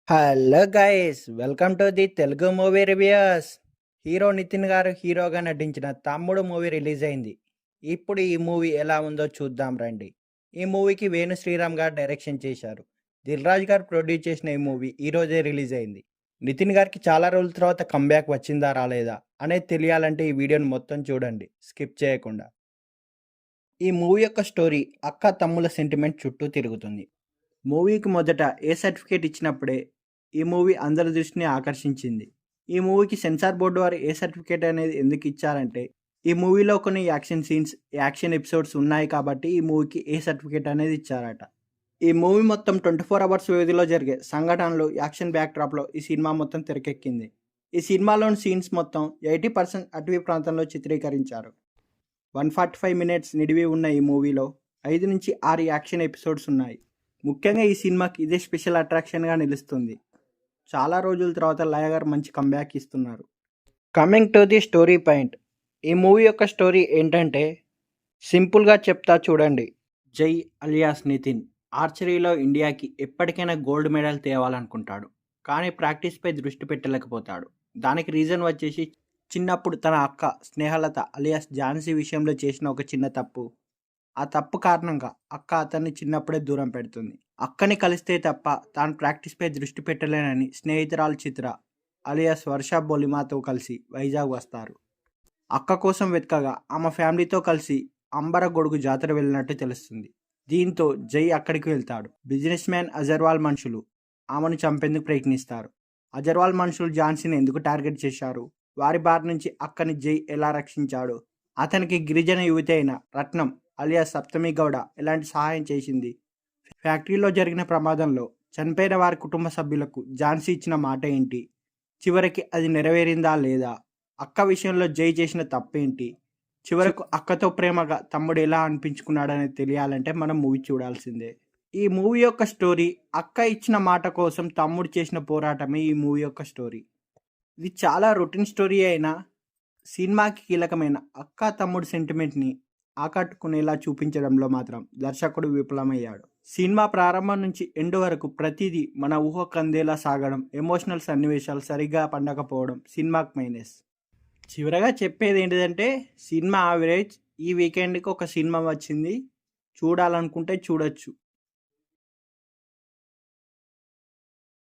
Hello guys, welcome to the Telugu movie reviews. Hero Nithin గారు హీరోగా నటించిన తమ్ముడు మూవీ రిలీజ్ అయింది. ఇప్పుడు ఈ మూవీ ఎలా ఉందో చూద్దాం రండి. ఈ మూవీకి వేణు శ్రీరామ్ గారు డైరెక్షన్ చేశారు. దిల్ రాజు గారు ప్రొడ్యూస్ చేసిన ఈ మూవీ ఈ రోజే రిలీజ్ అయింది. నితిన్ గారికి చాలా రోజుల తర్వాత కంబ్యాక్ వచ్చిందా రాలేదా అనేది తెలియాలంటే ఈ వీడియోని మొత్తం చూడండి, స్కిప్ చేయకుండా. ఈ మూవీ యొక్క స్టోరీ అక్క తమ్ముల సెంటిమెంట్ చుట్టూ తిరుగుతుంది. మూవీకి మొదట ఏ సర్టిఫికేట్ ఇచ్చినప్పుడే ఈ మూవీ అందరి దృష్టిని ఆకర్షించింది. ఈ మూవీకి సెన్సార్ బోర్డు వారు ఏ సర్టిఫికేట్ అనేది ఎందుకు ఇచ్చారంటే, ఈ మూవీలో కొన్ని యాక్షన్ సీన్స్, యాక్షన్ ఎపిసోడ్స్ ఉన్నాయి కాబట్టి ఈ మూవీకి ఏ సర్టిఫికేట్ అనేది ఇచ్చారట. ఈ మూవీ మొత్తం 24 అవర్స్ వ్యవధిలో జరిగే సంఘటనలు, యాక్షన్ బ్యాక్డ్రాప్లో ఈ సినిమా మొత్తం తెరకెక్కింది. ఈ సినిమాలోని సీన్స్ మొత్తం 80% అటవీ ప్రాంతంలో చిత్రీకరించారు. 145 మినిట్స్ నిడివి ఉన్న ఈ మూవీలో 5 నుంచి 6 యాక్షన్ ఎపిసోడ్స్ ఉన్నాయి. ముఖ్యంగా ఈ సినిమాకి ఇదే స్పెషల్ అట్రాక్షన్గా నిలుస్తుంది. చాలా రోజుల తర్వాత లయ గారు మంచి కంబ్యాక్ ఇస్తున్నారు. Coming to the story point, ఈ మూవీ యొక్క స్టోరీ ఏంటంటే, సింపుల్గా చెప్తా చూడండి. జై అలియాస్ నితిన్ ఆర్చరీలో ఇండియాకి ఎప్పటికైనా గోల్డ్ మెడల్ తేవాలనుకుంటాడు, కానీ ప్రాక్టీస్పై దృష్టి పెట్టలేకపోతాడు. దానికి రీజన్ వచ్చేసి చిన్నప్పుడు తన అక్క స్నేహలత అలియాస్ ఝాన్సీ విషయంలో చేసిన ఒక చిన్న తప్పు. ఆ తప్పు కారణంగా అక్క అతన్ని చిన్నప్పుడే దూరం పెడుతుంది. అక్కని కలిస్తే తప్ప తాను ప్రాక్టీస్పై దృష్టి పెట్టలేనని స్నేహితురాలు చిత్ర అలియాస్ వర్ష బొలిమాతో కలిసి వైజాగ్ వస్తారు. అక్క కోసం వెతకగా ఆమె ఫ్యామిలీతో కలిసి అంబరగొడుగు జాతర వెళ్ళినట్టు తెలుస్తుంది. దీంతో జై అక్కడికి వెళ్తాడు. బిజినెస్ మ్యాన్ అజర్వాల్ మనుషులు ఆమెను చంపేందుకు ప్రయత్నిస్తారు. అజర్వాల్ మనుషులు ఝాన్సీని ఎందుకు టార్గెట్ చేశారు, వారి బారి నుంచి అక్కని జై ఎలా రక్షించాడు, అతనికి గిరిజన యువతి అయిన రత్నం అలియాస్ సప్తమి గౌడ ఎలాంటి సహాయం చేసింది, ఫ్యాక్టరీలో జరిగిన ప్రమాదంలో చనిపోయిన వారి కుటుంబ సభ్యులకు ఝాన్సీ ఇచ్చిన మాట ఏంటి, చివరికి అది నెరవేరిందా లేదా, అక్క విషయంలో జై చేసిన తప్పేంటి, చివరకు అక్కతో ప్రేమగా తమ్ముడు ఎలా అనిపించుకున్నాడనేది తెలియాలంటే మనం మూవీ చూడాల్సిందే. ఈ మూవీ యొక్క స్టోరీ అక్క ఇచ్చిన మాట కోసం తమ్ముడు చేసిన పోరాటమే ఈ మూవీ యొక్క స్టోరీ. ఇది చాలా రొటీన్ స్టోరీ అయినా సినిమాకి కీలకమైన అక్క తమ్ముడు సెంటిమెంట్ని ఆకట్టుకునేలా చూపించడంలో మాత్రం దర్శకుడు విఫలమయ్యాడు. సినిమా ప్రారంభం నుంచి ఎండ్ వరకు ప్రతిదీ మన ఊహకు అందేలా సాగడం, ఎమోషనల్ సన్నివేశాలు సరిగ్గా పండకపోవడం సినిమాకి మైనస్. చివరగా చెప్పేది ఏంటిదంటే, సినిమా యావరేజ్. ఈ వీకెండ్కి ఒక సినిమా వచ్చింది, చూడాలనుకుంటే చూడొచ్చు.